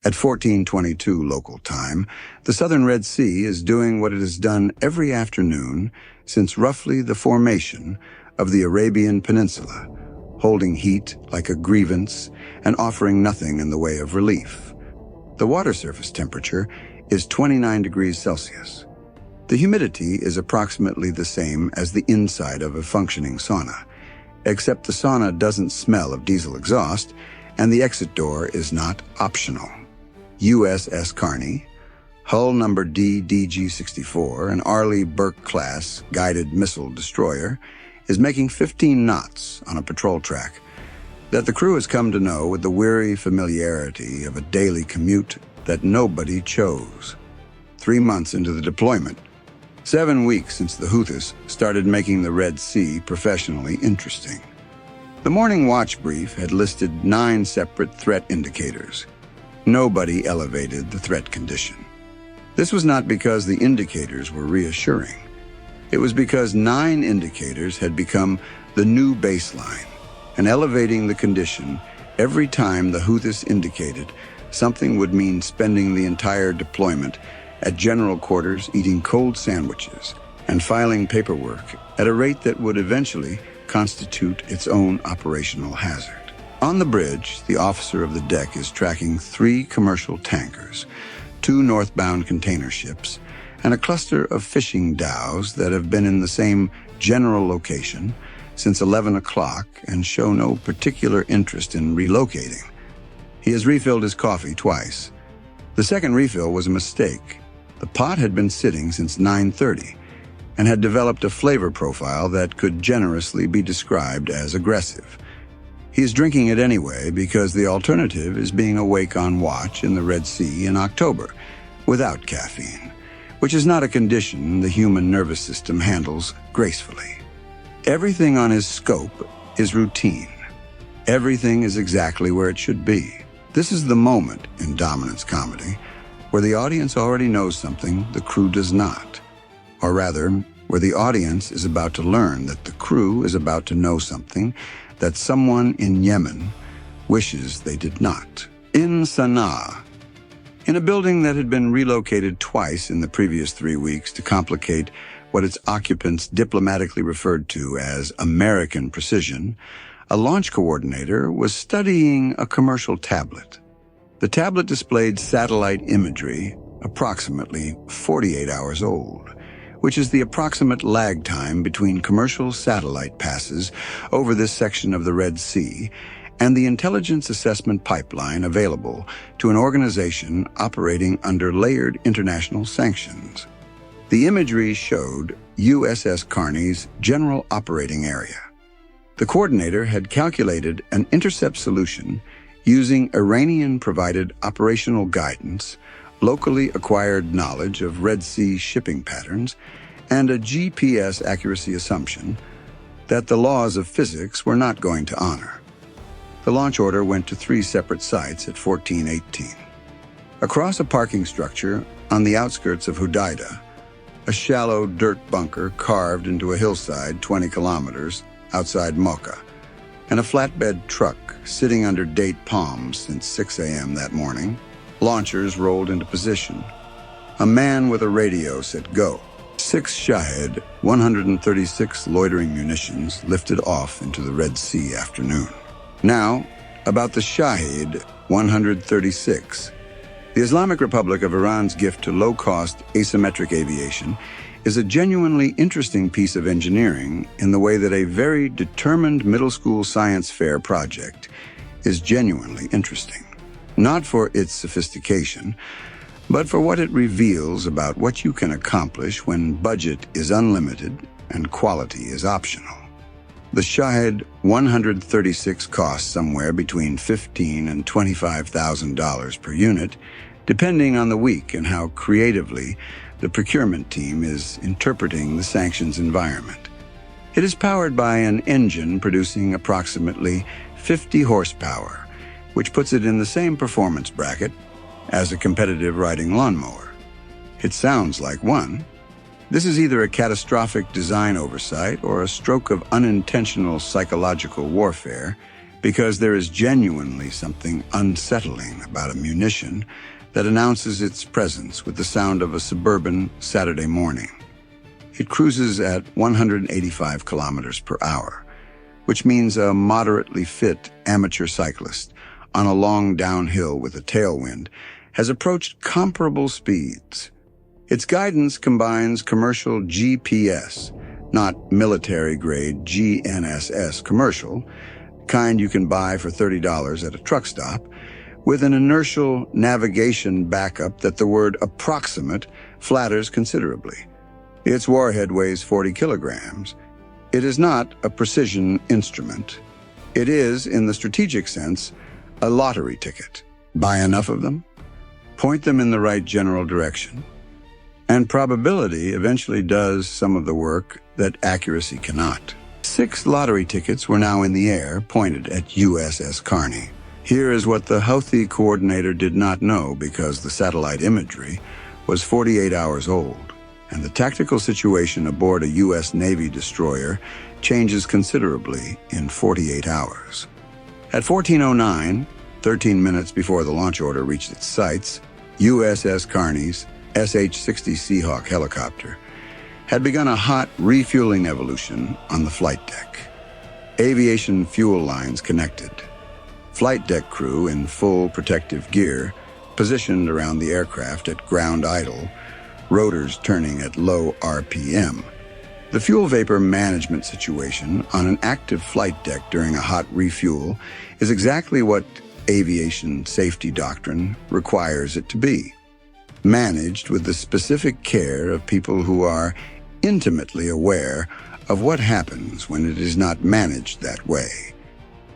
At 14:22 local time, the southern Red Sea is doing what it has done every afternoon since roughly the formation of the Arabian Peninsula, holding heat like a grievance and offering nothing in the way of relief. The water surface temperature is 29 degrees Celsius. The humidity is approximately the same as the inside of a functioning sauna, except the sauna doesn't smell of diesel exhaust and the exit door is not optional. USS Carney, hull number DDG-64, an Arleigh Burke-class guided missile destroyer, is making 15 knots on a patrol track that the crew has come to know with the weary familiarity of a daily commute that nobody chose. 3 months into the deployment, 7 weeks since the Houthis started making the Red Sea professionally interesting. The morning watch brief had listed 9 separate threat indicators. Nobody elevated the threat condition. This was not because the indicators were reassuring. It was because 9 indicators had become the new baseline, and elevating the condition every time the Houthis indicated something would mean spending the entire deployment at general quarters eating cold sandwiches and filing paperwork at a rate that would eventually constitute its own operational hazard. On the bridge, the officer of the deck is tracking 3 commercial tankers, 2 northbound container ships, and a cluster of fishing dhows that have been in the same general location since 11 o'clock and show no particular interest in relocating. He has refilled his coffee twice. The second refill was a mistake. The pot had been sitting since 9:30 and had developed a flavor profile that could generously be described as aggressive. He is drinking it anyway because the alternative is being awake on watch in the Red Sea in October without caffeine, which is not a condition the human nervous system handles gracefully. Everything on his scope is routine. Everything is exactly where it should be. This is the moment in dominance comedy where the audience already knows something the crew does not, or rather, where the audience is about to learn that the crew is about to know something that someone in Yemen wishes they did not. In Sana'a, in a building that had been relocated twice in the previous 3 weeks to complicate what its occupants diplomatically referred to as American precision, a launch coordinator was studying a commercial tablet. The tablet displayed satellite imagery, approximately 48 hours old, which is the approximate lag time between commercial satellite passes over this section of the Red Sea and the intelligence assessment pipeline available to an organization operating under layered international sanctions. The imagery showed USS Carney's general operating area. The coordinator had calculated an intercept solution using Iranian-provided operational guidance, locally acquired knowledge of Red Sea shipping patterns, and a GPS accuracy assumption that the laws of physics were not going to honor. The launch order went to 3 separate sites at 14:18. Across a parking structure on the outskirts of Hodeidah, a shallow dirt bunker carved into a hillside 20 kilometers outside Mocha, and a flatbed truck sitting under date palms since 6 a.m. that morning, launchers rolled into position. A man with a radio said go. 6 Shahed-136 loitering munitions lifted off into the Red Sea afternoon. Now, about the Shahed-136. The Islamic Republic of Iran's gift to low-cost asymmetric aviation is a genuinely interesting piece of engineering in the way that a very determined middle school science fair project is genuinely interesting. Not for its sophistication, but for what it reveals about what you can accomplish when budget is unlimited and quality is optional. The Shahed-136 costs somewhere between $15,000 and $25,000 per unit, depending on the week and how creatively the procurement team is interpreting the sanctions environment. It is powered by an engine producing approximately 50 horsepower, which puts it in the same performance bracket as a competitive riding lawnmower. It sounds like one. This is either a catastrophic design oversight or a stroke of unintentional psychological warfare because there is genuinely something unsettling about a munition that announces its presence with the sound of a suburban Saturday morning. It cruises at 185 kilometers per hour, which means a moderately fit amateur cyclist on a long downhill with a tailwind has approached comparable speeds. Its guidance combines commercial GPS, not military-grade GNSS commercial, kind you can buy for $30 at a truck stop, with an inertial navigation backup that the word approximate flatters considerably. Its warhead weighs 40 kilograms. It is not a precision instrument. It is, in the strategic sense, a lottery ticket. Buy enough of them, point them in the right general direction, and probability eventually does some of the work that accuracy cannot. 6 lottery tickets were now in the air, pointed at USS Carney. Here is what the Houthi coordinator did not know, because the satellite imagery was 48 hours old, and the tactical situation aboard a U.S. Navy destroyer changes considerably in 48 hours. At 14:09, 13 minutes before the launch order reached its sights, USS Carney's SH-60 Seahawk helicopter had begun a hot refueling evolution on the flight deck. Aviation fuel lines connected. Flight deck crew in full protective gear positioned around the aircraft at ground idle, rotors turning at low RPM. The fuel vapor management situation on an active flight deck during a hot refuel is exactly what aviation safety doctrine requires it to be. Managed with the specific care of people who are intimately aware of what happens when it is not managed that way.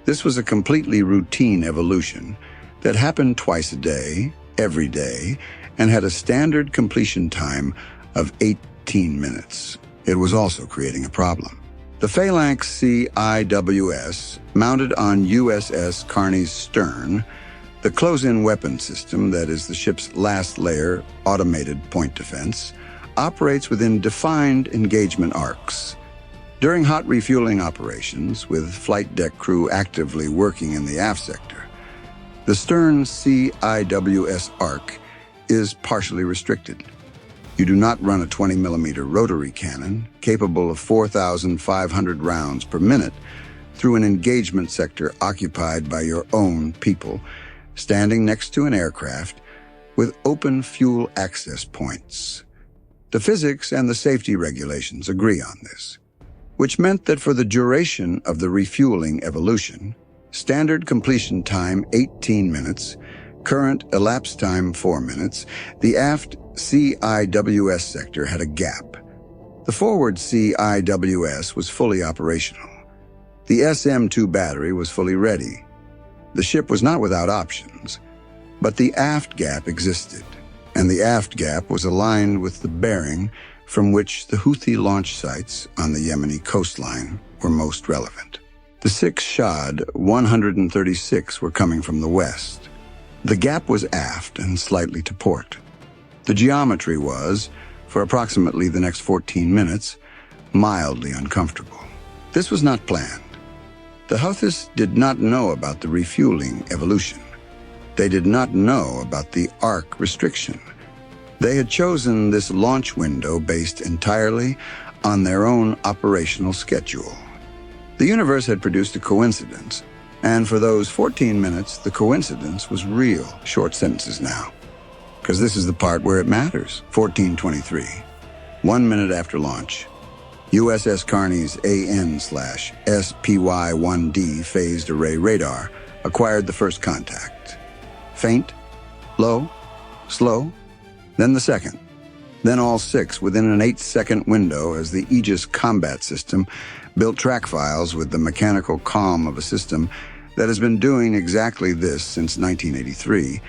This was a completely routine evolution that happened twice a day, every day, and had a standard completion time of 18 minutes. It was also creating a problem. The Phalanx CIWS, mounted on USS Carney's stern, the close-in weapon system that is the ship's last layer automated point defense, operates within defined engagement arcs. During hot refueling operations, with flight deck crew actively working in the aft sector, the stern CIWS arc is partially restricted. You do not run a 20mm rotary cannon capable of 4,500 rounds per minute through an engagement sector occupied by your own people, standing next to an aircraft with open fuel access points. The physics and the safety regulations agree on this, which meant that for the duration of the refueling evolution, standard completion time 18 minutes, current elapsed time 4 minutes, the aft CIWS sector had a gap. The forward CIWS was fully operational. The SM-2 battery was fully ready. The ship was not without options, but the aft gap existed, and the aft gap was aligned with the bearing from which the Houthi launch sites on the Yemeni coastline were most relevant. The 6 Shahed-136 were coming from the west. The gap was aft and slightly to port. The geometry was, for approximately the next 14 minutes, mildly uncomfortable. This was not planned. The Houthis did not know about the refueling evolution. They did not know about the arc restriction. They had chosen this launch window based entirely on their own operational schedule. The universe had produced a coincidence, and for those 14 minutes, the coincidence was real. Short sentences now, because this is the part where it matters. 14:23, 1 minute after launch, USS Carney's AN/SPY-1D phased array radar acquired the first contact. Faint, low, slow, then the second, then all 6 within an 8-second window as the Aegis combat system built track files with the mechanical calm of a system that has been doing exactly this since 1983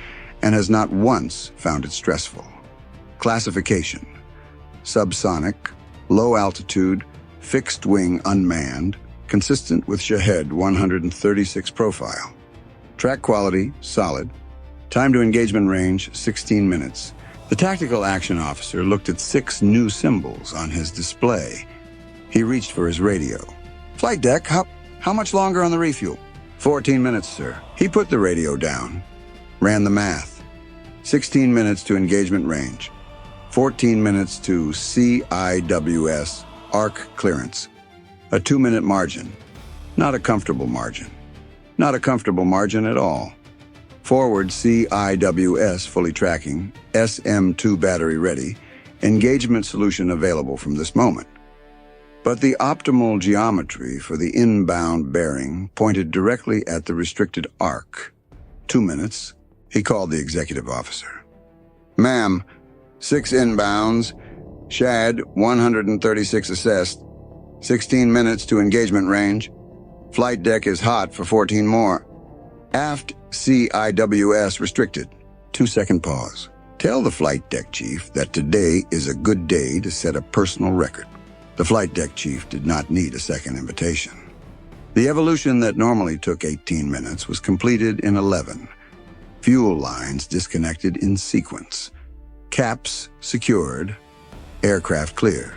and has not once found it stressful. Classification: subsonic, low altitude, fixed wing unmanned, consistent with Shahed-136 profile. Track quality, solid. Time to engagement range, 16 minutes. The tactical action officer looked at 6 new symbols on his display. He reached for his radio. Flight deck, how much longer on the refuel? 14 minutes, sir. He put the radio down, ran the math. 16 minutes to engagement range. 14 minutes to CIWS arc clearance. A 2-minute margin. Not a comfortable margin. Not a comfortable margin at all. Forward CIWS fully tracking, SM2 battery ready, engagement solution available from this moment. But the optimal geometry for the inbound bearing pointed directly at the restricted arc. 2 minutes. He called the executive officer. Ma'am, 6 inbounds, Shahed-136 assessed, 16 minutes to engagement range. Flight deck is hot for 14 more. Aft CIWS restricted. 2-second pause. Tell the flight deck chief that today is a good day to set a personal record. The flight deck chief did not need a second invitation. The evolution that normally took 18 minutes was completed in 11. Fuel lines disconnected in sequence. Caps secured. Aircraft clear.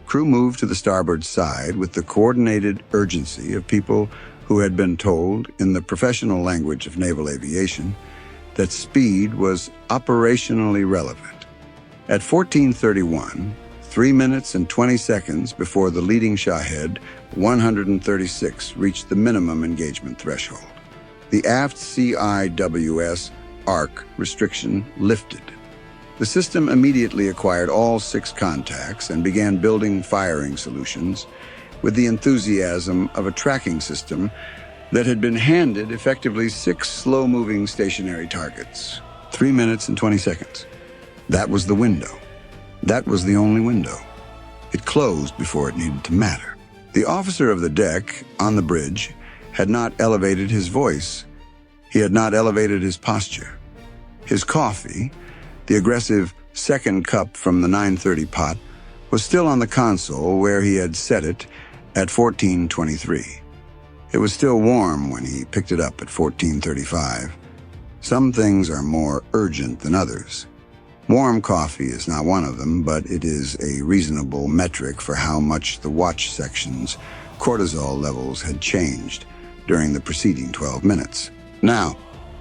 Crew moved to the starboard side with the coordinated urgency of people who had been told, in the professional language of naval aviation, that speed was operationally relevant. At 14:31, 3 minutes and 20 seconds before the leading Shahed-136 reached the minimum engagement threshold, the aft CIWS arc restriction lifted. The system immediately acquired all 6 contacts and began building firing solutions with the enthusiasm of a tracking system that had been handed effectively 6 slow-moving stationary targets. 3 minutes and 20 seconds. That was the window. That was the only window. It closed before it needed to matter. The officer of the deck, on the bridge, had not elevated his voice. He had not elevated his posture. His coffee, the aggressive second cup from the 9:30 pot, was still on the console where he had set it at 14:23. It was still warm when he picked it up at 14:35. Some things are more urgent than others. Warm coffee is not one of them, but it is a reasonable metric for how much the watch section's cortisol levels had changed during the preceding 12 minutes. Now,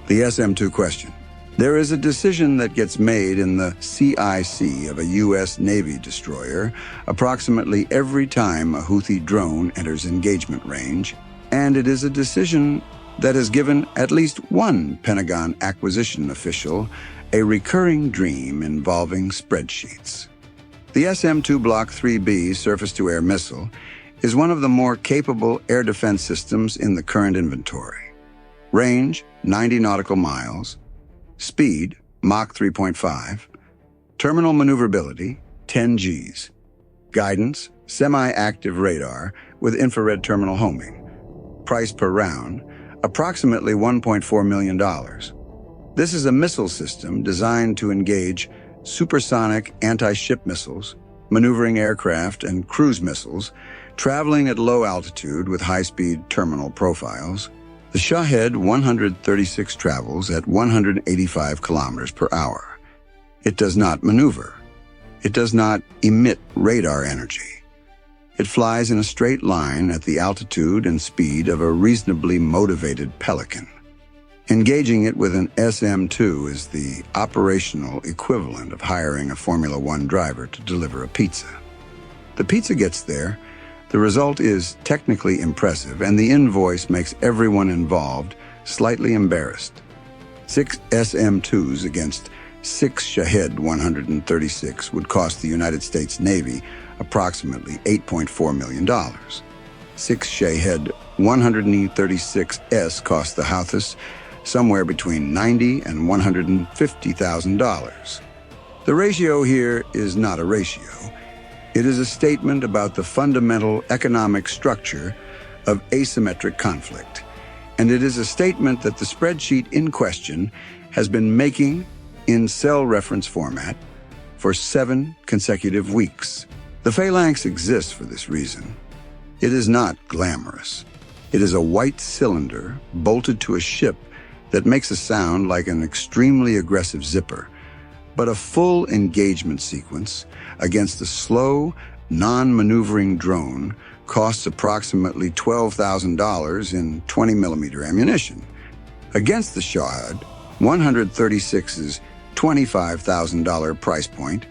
the SM2 question. There is a decision that gets made in the CIC of a U.S. Navy destroyer approximately every time a Houthi drone enters engagement range, and it is a decision that has given at least one Pentagon acquisition official a recurring dream involving spreadsheets. The SM-2 Block 3B surface-to-air missile is one of the more capable air defense systems in the current inventory. Range, 90 nautical miles. Speed, Mach 3.5. Terminal maneuverability, 10 Gs. Guidance, semi-active radar with infrared terminal homing. Price per round, approximately $1.4 million. This is a missile system designed to engage supersonic anti-ship missiles, maneuvering aircraft, and cruise missiles, traveling at low altitude with high-speed terminal profiles. The Shahed-136 travels at 185 kilometers per hour. It does not maneuver. It does not emit radar energy. It flies in a straight line at the altitude and speed of a reasonably motivated pelican. Engaging it with an SM-2 is the operational equivalent of hiring a Formula One driver to deliver a pizza. The pizza gets there, the result is technically impressive, and the invoice makes everyone involved slightly embarrassed. 6 SM-2s against 6 Shahed-136 would cost the United States Navy approximately $8.4 million. 6 Shahed-136S cost the Houthis somewhere between $90,000 and $150,000. The ratio here is not a ratio. It is a statement about the fundamental economic structure of asymmetric conflict, and it is a statement that the spreadsheet in question has been making in cell reference format for 7 consecutive weeks. The Phalanx exists for this reason. It is not glamorous. It is a white cylinder bolted to a ship that makes a sound like an extremely aggressive zipper, but a full engagement sequence against a slow, non-maneuvering drone costs approximately $12,000 in 20mm ammunition. Against the Shahed-136's $25,000 price point,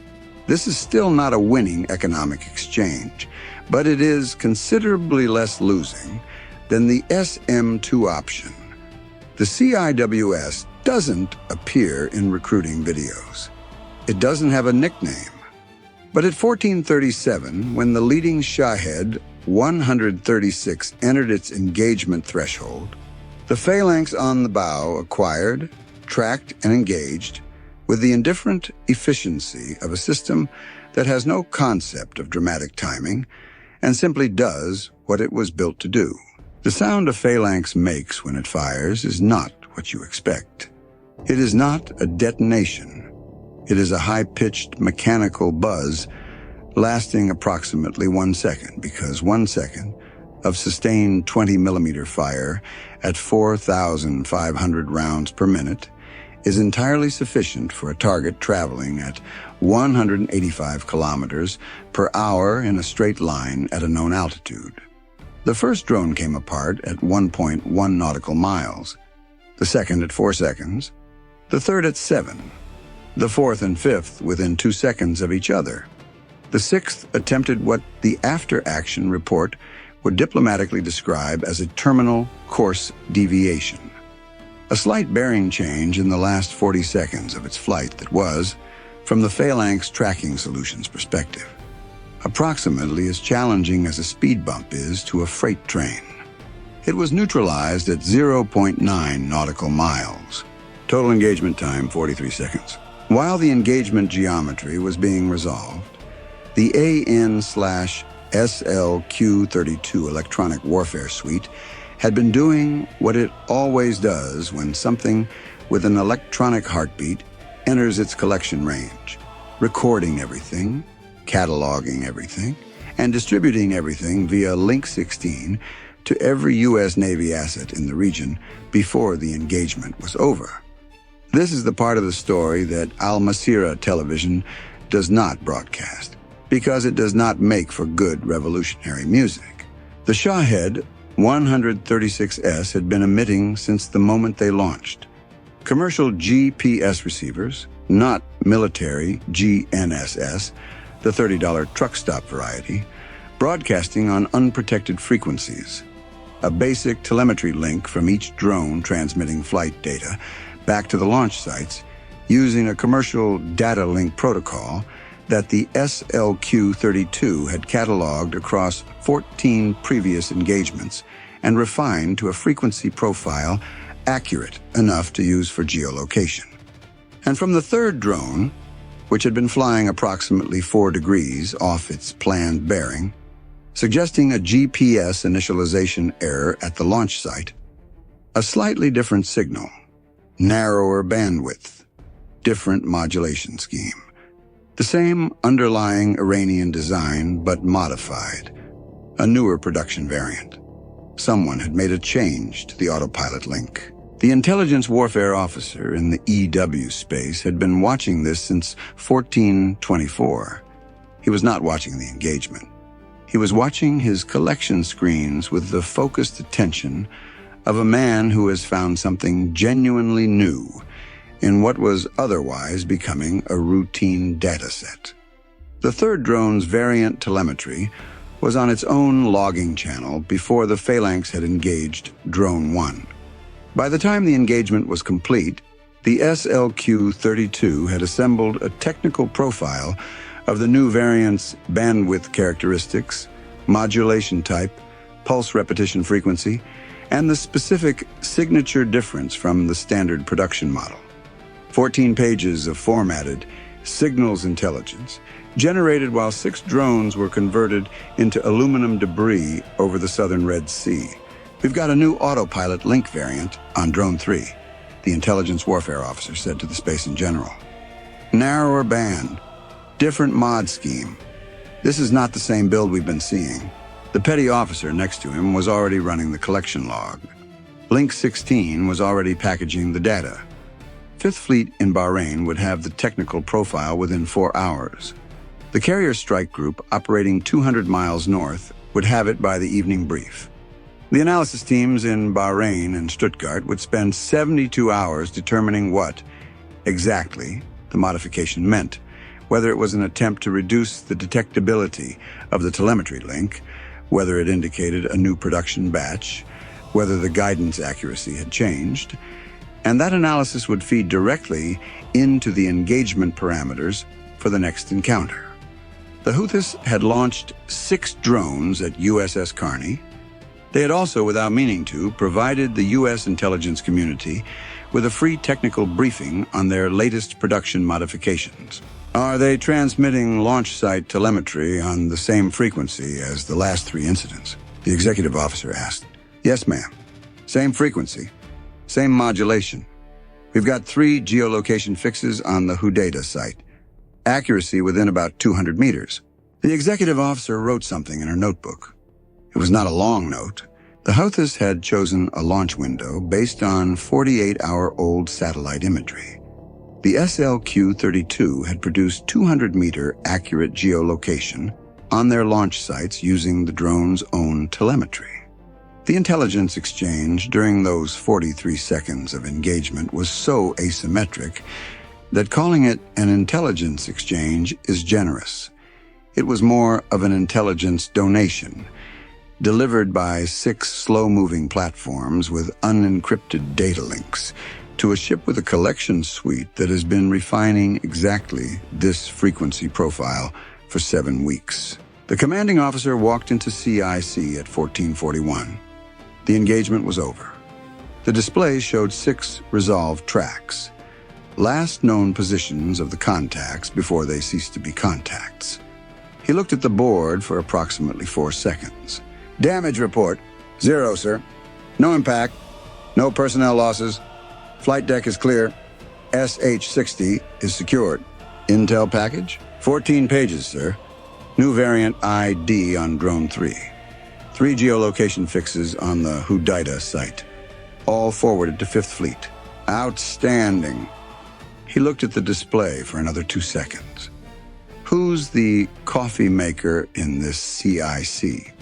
this is still not a winning economic exchange, but it is considerably less losing than the SM-2 option. The CIWS doesn't appear in recruiting videos. It doesn't have a nickname. But at 1437, when the leading Shahed-136 entered its engagement threshold, the Phalanx on the bow acquired, tracked, and engaged with the indifferent efficiency of a system that has no concept of dramatic timing and simply does what it was built to do. The sound a Phalanx makes when it fires is not what you expect. It is not a detonation. It is a high-pitched mechanical buzz lasting approximately 1 second, because 1 second of sustained 20mm fire at 4,500 rounds per minute is entirely sufficient for a target traveling at 185 kilometers per hour in a straight line at a known altitude. The first drone came apart at 1.1 nautical miles, the second at 4 seconds, the third at 7, the fourth and fifth within 2 seconds of each other. The sixth attempted what the after-action report would diplomatically describe as a terminal course deviation, a slight bearing change in the last 40 seconds of its flight that was, from the Phalanx tracking solutions perspective, approximately as challenging as a speed bump is to a freight train. It was neutralized at 0.9 nautical miles. Total engagement time, 43 seconds. While the engagement geometry was being resolved, the AN/SLQ-32 electronic warfare suite had been doing what it always does when something with an electronic heartbeat enters its collection range, recording everything, cataloging everything, and distributing everything via Link 16 to every U.S. Navy asset in the region before the engagement was over. This is the part of the story that Al Masirah television does not broadcast, because it does not make for good revolutionary music. The Shahed-136S had been emitting since the moment they launched. Commercial GPS receivers, not military GNSS, the $30 truck stop variety, broadcasting on unprotected frequencies. A basic telemetry link from each drone transmitting flight data back to the launch sites using a commercial data link protocol that the SLQ-32 had cataloged across 14 previous engagements and refined to a frequency profile accurate enough to use for geolocation. And from the third drone, which had been flying approximately 4 degrees off its planned bearing, suggesting a GPS initialization error at the launch site, a slightly different signal, narrower bandwidth, different modulation scheme. The same underlying Iranian design, but modified, a newer production variant. Someone had made a change to the autopilot link. The intelligence warfare officer in the EW space had been watching this since 1424. He was not watching the engagement. He was watching his collection screens with the focused attention of a man who has found something genuinely new in what was otherwise becoming a routine dataset. The third drone's variant telemetry was on its own logging channel before the Phalanx had engaged Drone 1. By the time the engagement was complete, the SLQ-32 had assembled a technical profile of the new variant's bandwidth characteristics, modulation type, pulse repetition frequency, and the specific signature difference from the standard production model. 14 pages of formatted signals intelligence generated while 6 drones were converted into aluminum debris over the southern Red Sea. We've got a new autopilot link variant on Drone 3, the intelligence warfare officer said to the Space in General. Narrower band, different mod scheme. This is not the same build we've been seeing. The petty officer next to him was already running the collection log. Link 16 was already packaging the data. Fifth Fleet in Bahrain would have the technical profile within 4 hours. The carrier strike group operating 200 miles north would have it by the evening brief. The analysis teams in Bahrain and Stuttgart would spend 72 hours determining what, exactly, the modification meant, whether it was an attempt to reduce the detectability of the telemetry link, whether it indicated a new production batch, whether the guidance accuracy had changed, and that analysis would feed directly into the engagement parameters for the next encounter. The Houthis had launched 6 drones at USS Carney. They had also, without meaning to, provided the U.S. intelligence community with a free technical briefing on their latest production modifications. Are they transmitting launch site telemetry on the same frequency as the last 3 incidents? The executive officer asked. Yes, ma'am. Same frequency, same modulation. We've got 3 geolocation fixes on the Houthi site. Accuracy within about 200 meters. The executive officer wrote something in her notebook. It was not a long note. The Houthis had chosen a launch window based on 48-hour-old satellite imagery. The SLQ-32 had produced 200-meter accurate geolocation on their launch sites using the drone's own telemetry. The intelligence exchange during those 43 seconds of engagement was so asymmetric that calling it an intelligence exchange is generous. It was more of an intelligence donation, delivered by 6 slow-moving platforms with unencrypted data links to a ship with a collection suite that has been refining exactly this frequency profile for 7 weeks. The commanding officer walked into CIC at 1441. The engagement was over. The display showed 6 resolved tracks, last known positions of the contacts before they ceased to be contacts. He looked at the board for approximately 4 seconds. Damage report. 0, sir. No impact. No personnel losses. Flight deck is clear. SH-60 is secured. Intel package? 14 pages, sir. New variant ID on Drone 3. 3 geolocation fixes on the Houthi site. All forwarded to 5th Fleet. Outstanding. He looked at the display for another 2 seconds. Who's the coffee maker in this CIC?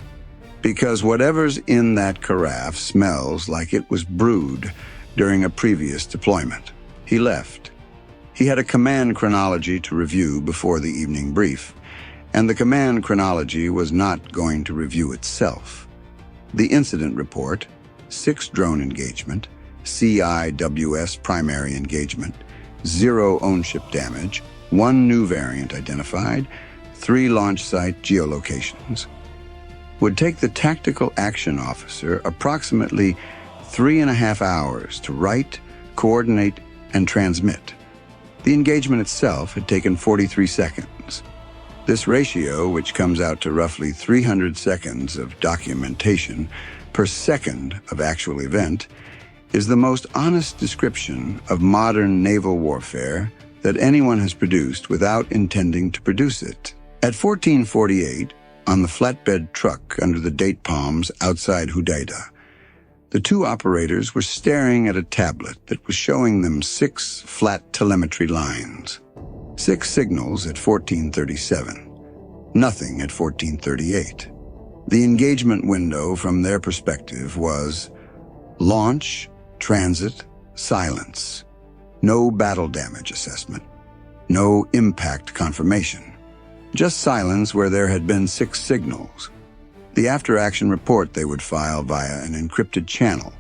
Because whatever's in that carafe smells like it was brewed during a previous deployment. He left. He had a command chronology to review before the evening brief, and the command chronology was not going to review itself. The incident report, 6 drone engagement, CIWS primary engagement, 0 ownship damage, 1 new variant identified, 3 launch site geolocations, would take the tactical action officer approximately 3.5 hours to write, coordinate, and transmit. The engagement itself had taken 43 seconds. This ratio, which comes out to roughly 300 seconds of documentation per second of actual event, is the most honest description of modern naval warfare that anyone has produced without intending to produce it. At 1448, on the flatbed truck under the date palms outside Houthi, the 2 operators were staring at a tablet that was showing them 6 flat telemetry lines. 6 signals at 1437, nothing at 1438. The engagement window from their perspective was launch, transit, silence. No battle damage assessment. No impact confirmation. Just silence where there had been 6 signals. The after-action report they would file via an encrypted channel,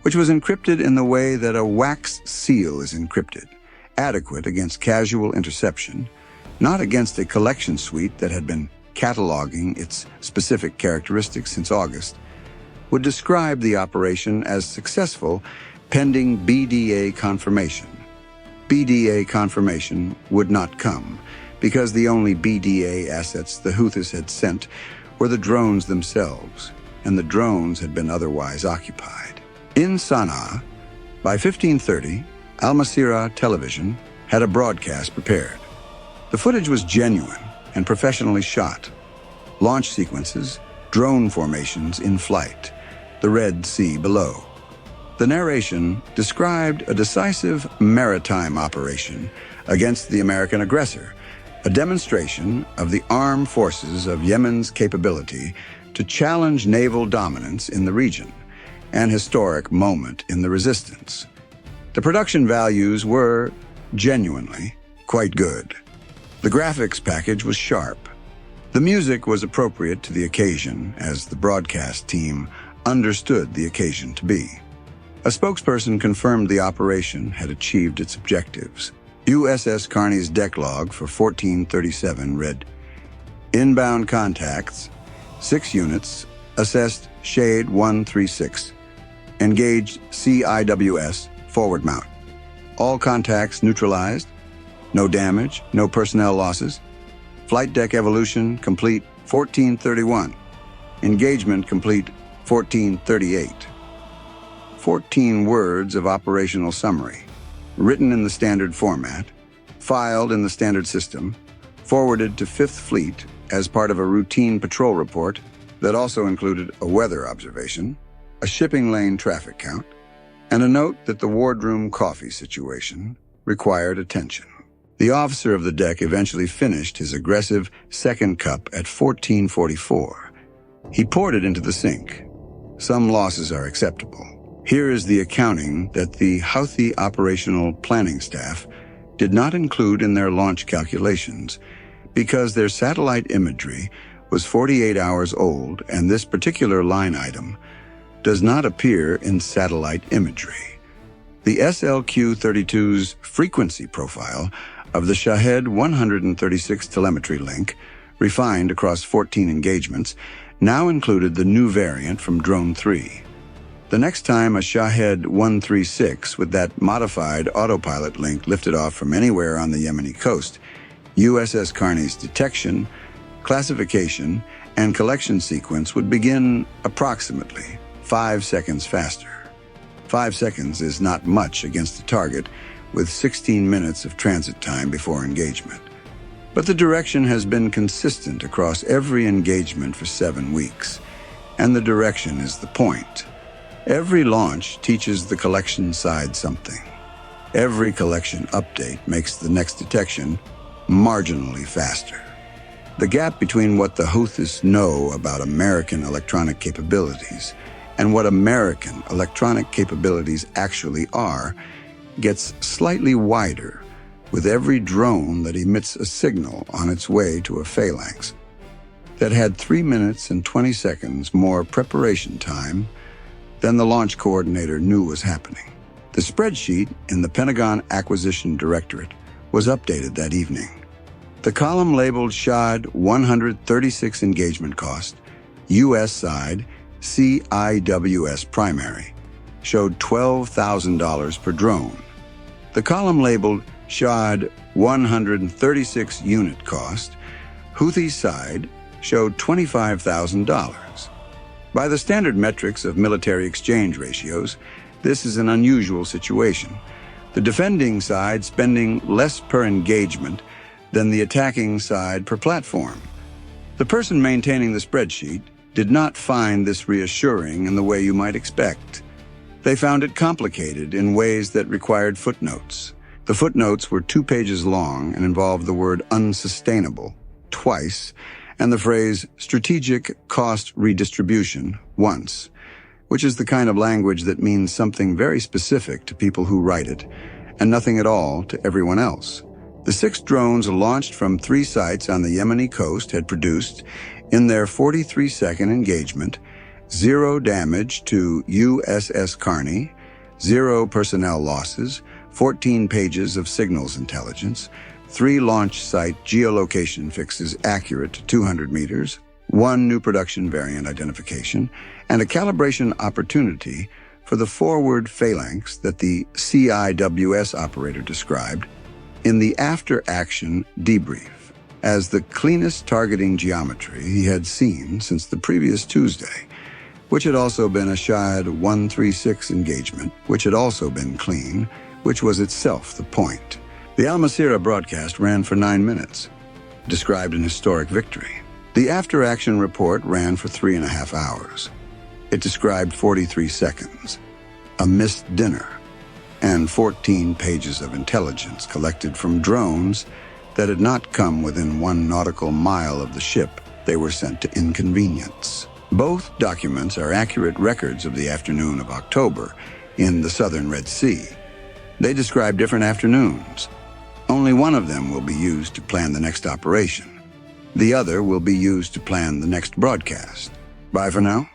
which was encrypted in the way that a wax seal is encrypted, adequate against casual interception, not against a collection suite that had been cataloging its specific characteristics since August, would describe the operation as successful pending BDA confirmation. BDA confirmation would not come, because the only BDA assets the Houthis had sent were the drones themselves, and the drones had been otherwise occupied. In Sana'a, by 1530, Al Masirah television had a broadcast prepared. The footage was genuine and professionally shot. Launch sequences, drone formations in flight, the Red Sea below. The narration described a decisive maritime operation against the American aggressor, a demonstration of the armed forces of Yemen's capability to challenge naval dominance in the region, an historic moment in the resistance. The production values were, genuinely, quite good. The graphics package was sharp. The music was appropriate to the occasion, as the broadcast team understood the occasion to be. A spokesperson confirmed the operation had achieved its objectives. USS Carney's deck log for 1437 read, "Inbound contacts, 6 units, assessed Shahed-136, engaged CIWS, forward mount. All contacts neutralized, no damage, no personnel losses. Flight deck evolution complete 1431, engagement complete 1438. 14 words of operational summary, written in the standard format, filed in the standard system, forwarded to 5th Fleet as part of a routine patrol report that also included a weather observation, a shipping lane traffic count, and a note that the wardroom coffee situation required attention. The officer of the deck eventually finished his aggressive second cup at 1444. He poured it into the sink. Some losses are acceptable. Here is the accounting that the Houthi operational planning staff did not include in their launch calculations because their satellite imagery was 48 hours old, and this particular line item does not appear in satellite imagery. The SLQ-32's frequency profile of the Shahed-136 telemetry link, refined across 14 engagements, now included the new variant from Drone 3. The next time a Shahed-136 with that modified autopilot link lifted off from anywhere on the Yemeni coast, USS Carney's detection, classification, and collection sequence would begin approximately 5 seconds faster. 5 seconds is not much against a target with 16 minutes of transit time before engagement. But the direction has been consistent across every engagement for 7 weeks, and the direction is the point. Every launch teaches the collection side something. Every collection update makes the next detection marginally faster. The gap between what the Houthis know about American electronic capabilities and what American electronic capabilities actually are gets slightly wider with every drone that emits a signal on its way to a Phalanx that had 3 minutes and 20 seconds more preparation time than the launch coordinator knew was happening. The spreadsheet in the Pentagon Acquisition Directorate was updated that evening. The column labeled Shahed-136 engagement cost, U.S. side, CIWS primary, showed $12,000 per drone. The column labeled Shahed-136 unit cost, Houthi side, showed $25,000. By the standard metrics of military exchange ratios, this is an unusual situation. The defending side spending less per engagement than the attacking side per platform. The person maintaining the spreadsheet did not find this reassuring in the way you might expect. They found it complicated in ways that required footnotes. The footnotes were 2 pages long and involved the word unsustainable twice and the phrase strategic cost redistribution once, which is the kind of language that means something very specific to people who write it and nothing at all to everyone else. The 6 drones launched from 3 sites on the Yemeni coast had produced, in their 43-second engagement, 0 damage to USS Carney, 0 personnel losses, 14 pages of signals intelligence, 3 launch site geolocation fixes accurate to 200 meters, 1 new production variant identification, and a calibration opportunity for the forward Phalanx that the CIWS operator described in the after-action debrief as the cleanest targeting geometry he had seen since the previous Tuesday, which had also been a Shahed-136 engagement, which had also been clean, which was itself the point. The Al Masirah broadcast ran for 9 minutes, described an historic victory. The after-action report ran for 3.5 hours. It described 43 seconds, a missed dinner, and 14 pages of intelligence collected from drones that had not come within 1 nautical mile of the ship they were sent to inconvenience. Both documents are accurate records of the afternoon of October in the southern Red Sea. They describe different afternoons. Only one of them will be used to plan the next operation. The other will be used to plan the next broadcast. Bye for now.